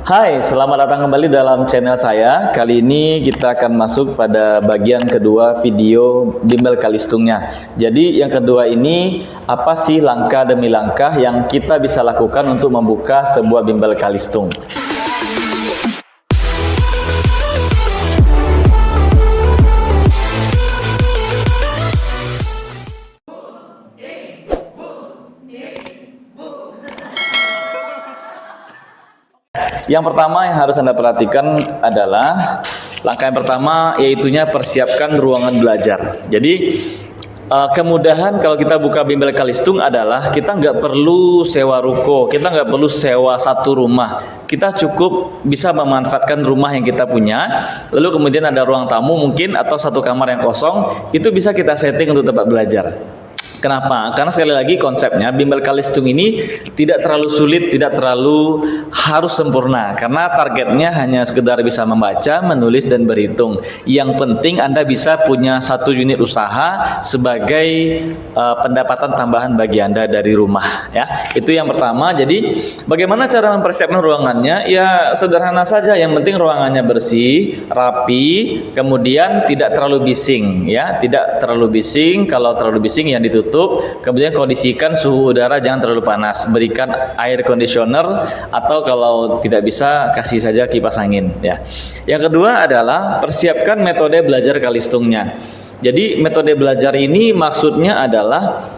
Hai, selamat datang kembali dalam channel saya. Kali ini kita akan masuk pada bagian kedua video bimbel kalistungnya. Jadi yang kedua ini, apa sih langkah demi langkah yang kita bisa lakukan untuk membuka sebuah bimbel kalistung? Yang pertama yang harus Anda perhatikan adalah langkah yang pertama, yaitunya persiapkan ruangan belajar. Jadi kemudahan kalau kita buka bimbel kalistung adalah kita nggak perlu sewa ruko, kita nggak perlu sewa satu rumah. Kita cukup bisa memanfaatkan rumah yang kita punya, lalu kemudian ada ruang tamu mungkin atau satu kamar yang kosong, itu bisa kita setting untuk tempat belajar. Kenapa? Karena sekali lagi konsepnya bimbel kalistung ini tidak terlalu sulit, tidak terlalu harus sempurna. Karena targetnya hanya sekedar bisa membaca, menulis, dan berhitung. Yang penting Anda bisa punya satu unit usaha sebagai pendapatan tambahan bagi Anda dari rumah. Ya, itu yang pertama. Jadi bagaimana cara mempersiapkan ruangannya? Ya sederhana saja. Yang penting ruangannya bersih, rapi, kemudian tidak terlalu bising. Ya, tidak terlalu bising. Kalau terlalu bising yang ditutup. Kemudian kondisikan suhu udara jangan terlalu panas, berikan air conditioner atau kalau tidak bisa kasih saja kipas angin ya. Yang kedua adalah persiapkan metode belajar kalistungnya. Jadi metode belajar ini maksudnya adalah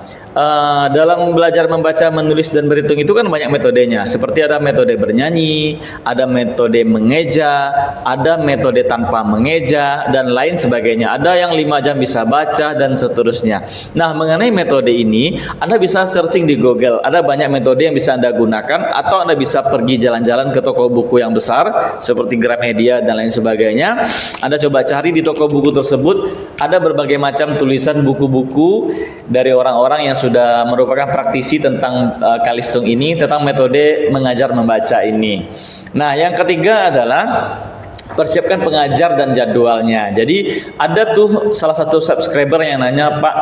dalam belajar membaca, menulis, dan berhitung itu kan banyak metodenya. Seperti ada metode bernyanyi, ada metode mengeja, ada metode tanpa mengeja, dan lain sebagainya. Ada yang 5 jam bisa baca, dan seterusnya. Nah, mengenai metode ini, Anda bisa searching di Google. Ada banyak metode yang bisa Anda gunakan, atau Anda bisa pergi jalan-jalan ke toko buku yang besar, seperti Gramedia, dan lain sebagainya. Anda coba cari di toko buku tersebut, ada berbagai macam tulisan buku-buku dari orang-orang yang sudah merupakan praktisi tentang kalistung ini, tentang metode mengajar membaca ini. Nah, yang ketiga adalah persiapkan pengajar dan jadwalnya. Jadi ada tuh salah satu subscriber yang nanya, Pak,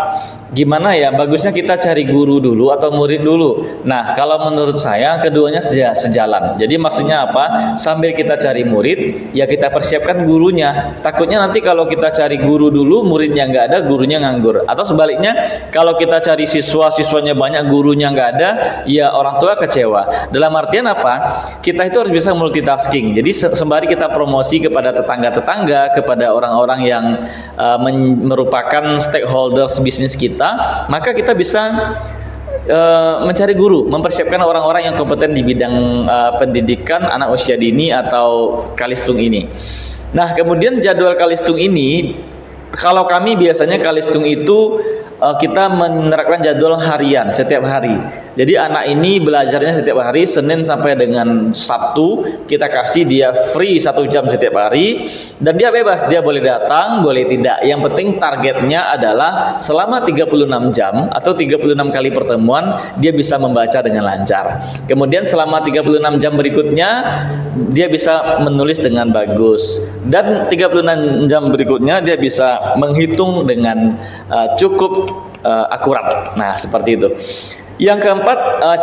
gimana ya bagusnya kita cari guru dulu atau murid dulu? Nah, kalau menurut saya keduanya sejalan. Jadi maksudnya apa? Sambil kita cari murid, ya kita persiapkan gurunya. Takutnya nanti kalau kita cari guru dulu, muridnya nggak ada, gurunya nganggur. Atau sebaliknya, kalau kita cari siswa, siswanya banyak, gurunya nggak ada, ya orang tua kecewa. Dalam artian apa? Kita itu harus bisa multitasking. Jadi sembari kita promosi kepada tetangga-tetangga, kepada orang-orang yang merupakan stakeholders bisnis kita, maka kita bisa mencari guru, mempersiapkan orang-orang yang kompeten di bidang pendidikan anak usia dini atau kalistung ini. Nah, kemudian jadwal kalistung ini, kalau kami biasanya kalistung itu kita menerapkan jadwal harian setiap hari. Jadi anak ini belajarnya setiap hari, Senin sampai dengan Sabtu. Kita kasih dia free 1 jam setiap hari, dan dia bebas, dia boleh datang, boleh tidak. Yang penting targetnya adalah selama 36 jam atau 36 kali pertemuan dia bisa membaca dengan lancar. Kemudian selama 36 jam berikutnya dia bisa menulis dengan bagus, dan 36 jam berikutnya dia bisa menghitung dengan cukup akurat. Nah, seperti itu. Yang keempat,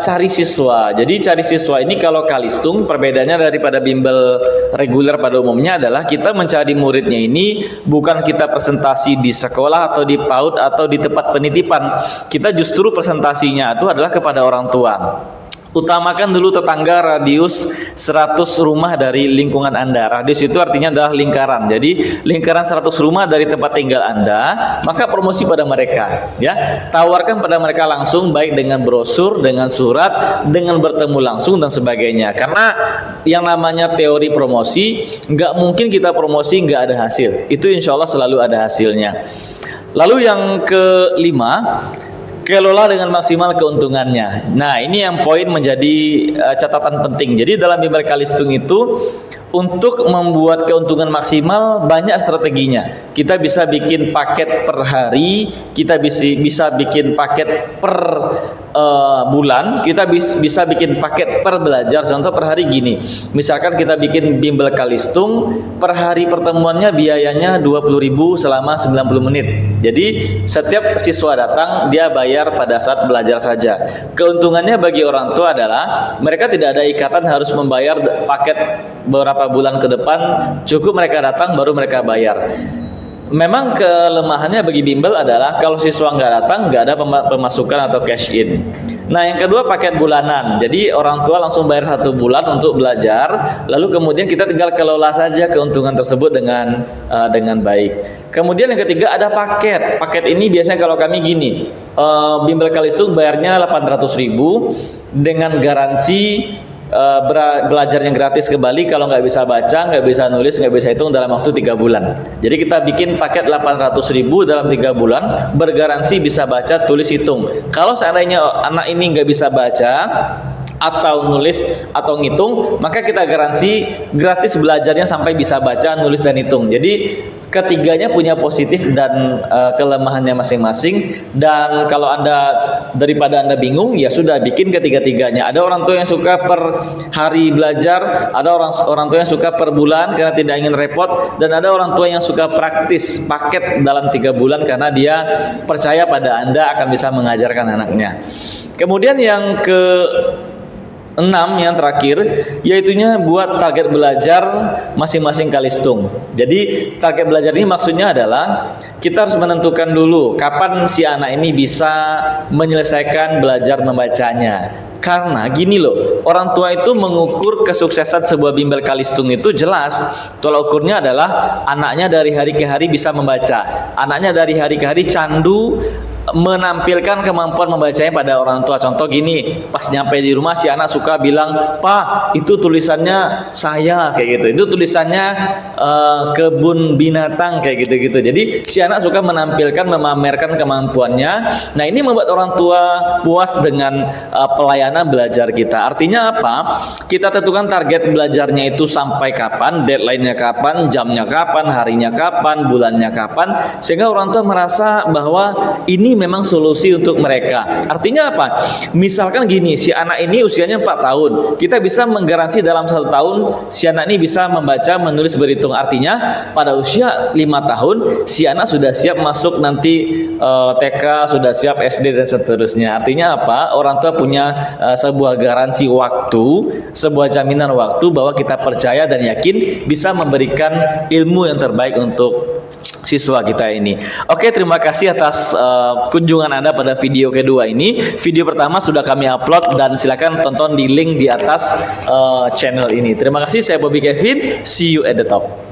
cari siswa. Jadi cari siswa ini kalau kalistung perbedaannya daripada bimbel reguler pada umumnya adalah kita mencari muridnya ini bukan kita presentasi di sekolah atau di PAUD atau di tempat penitipan. Kita justru presentasinya itu adalah kepada orang tua. Utamakan dulu tetangga radius 100 rumah dari lingkungan Anda. Radius itu artinya adalah lingkaran. Jadi lingkaran 100 rumah dari tempat tinggal Anda, maka promosi pada mereka, ya. Tawarkan pada mereka langsung, baik dengan brosur, dengan surat, dengan bertemu langsung dan sebagainya. Karena yang namanya teori promosi, nggak mungkin kita promosi nggak ada hasil. Itu insya Allah selalu ada hasilnya. Lalu yang kelima, kelola dengan maksimal keuntungannya. Nah, ini yang poin menjadi catatan penting. Jadi dalam bimbel kalistung itu, untuk membuat keuntungan maksimal banyak strateginya. Kita bisa bikin paket per hari, kita bisa bikin paket per bulan, kita bisa bikin paket per belajar. Contoh per hari gini, misalkan kita bikin bimbel Kalistung, per hari pertemuannya biayanya 20.000 selama 90 menit. Jadi setiap siswa datang dia bayar pada saat belajar saja. Keuntungannya bagi orang tua adalah mereka tidak ada ikatan harus membayar paket beberapa bulan ke depan, cukup mereka datang baru mereka bayar. Memang kelemahannya bagi bimbel adalah kalau siswa nggak datang nggak ada pemasukan atau cash in. Nah yang kedua paket bulanan. Jadi orang tua langsung bayar 1 bulan untuk belajar, lalu kemudian kita tinggal kelola saja keuntungan tersebut dengan baik. Kemudian yang ketiga ada paket. Paket ini biasanya kalau kami gini, bimbel Kalistung bayarnya 800.000 dengan garansi belajarnya gratis kembali kalau nggak bisa baca, nggak bisa nulis, nggak bisa hitung dalam waktu 3 bulan. Jadi kita bikin paket 800.000 dalam 3 bulan, bergaransi bisa baca, tulis, hitung. Kalau seandainya anak ini nggak bisa baca atau nulis atau ngitung, maka kita garansi gratis belajarnya sampai bisa baca, nulis, dan hitung. Jadi ketiganya punya positif dan kelemahannya masing-masing. Dan kalau daripada anda bingung, ya sudah bikin ketiga-tiganya. Ada orang tua yang suka per hari belajar, ada orang tua yang suka per bulan karena tidak ingin repot, dan ada orang tua yang suka praktis paket dalam 3 bulan karena dia percaya pada anda akan bisa mengajarkan anaknya. Kemudian yang ke-6 yang terakhir, yaitunya buat target belajar masing-masing Kalistung. Jadi target belajar ini maksudnya adalah kita harus menentukan dulu kapan si anak ini bisa menyelesaikan belajar membacanya. Karena gini loh, orang tua itu mengukur kesuksesan sebuah bimbel Kalistung itu jelas. Tolak ukurnya adalah anaknya dari hari ke hari bisa membaca. Anaknya dari hari ke hari candu menampilkan kemampuan membacanya pada orang tua. Contoh gini, pas nyampe di rumah si anak suka bilang, "Pak, itu tulisannya saya," kayak gitu. Itu tulisannya kebun binatang kayak gitu-gitu. Jadi si anak suka menampilkan, memamerkan kemampuannya. Nah, ini membuat orang tua puas dengan pelayanan belajar kita. Artinya apa? Kita tentukan target belajarnya itu sampai kapan, deadline-nya kapan, jamnya kapan, harinya kapan, bulannya kapan, sehingga orang tua merasa bahwa ini memang solusi untuk mereka. Artinya apa? Misalkan gini, si anak ini usianya 4 tahun, kita bisa menggaransi dalam 1 tahun si anak ini bisa membaca, menulis, berhitung. Artinya pada usia 5 tahun si anak sudah siap masuk nanti TK, sudah siap SD dan seterusnya. Artinya apa? Orang tua punya sebuah garansi waktu, sebuah jaminan waktu bahwa kita percaya dan yakin bisa memberikan ilmu yang terbaik untuk siswa kita ini. Oke, terima kasih atas kunjungan Anda pada video kedua ini. Video pertama sudah kami upload dan silakan tonton di link di atas channel ini. Terima kasih, saya Bobby Kevin. See you at the top.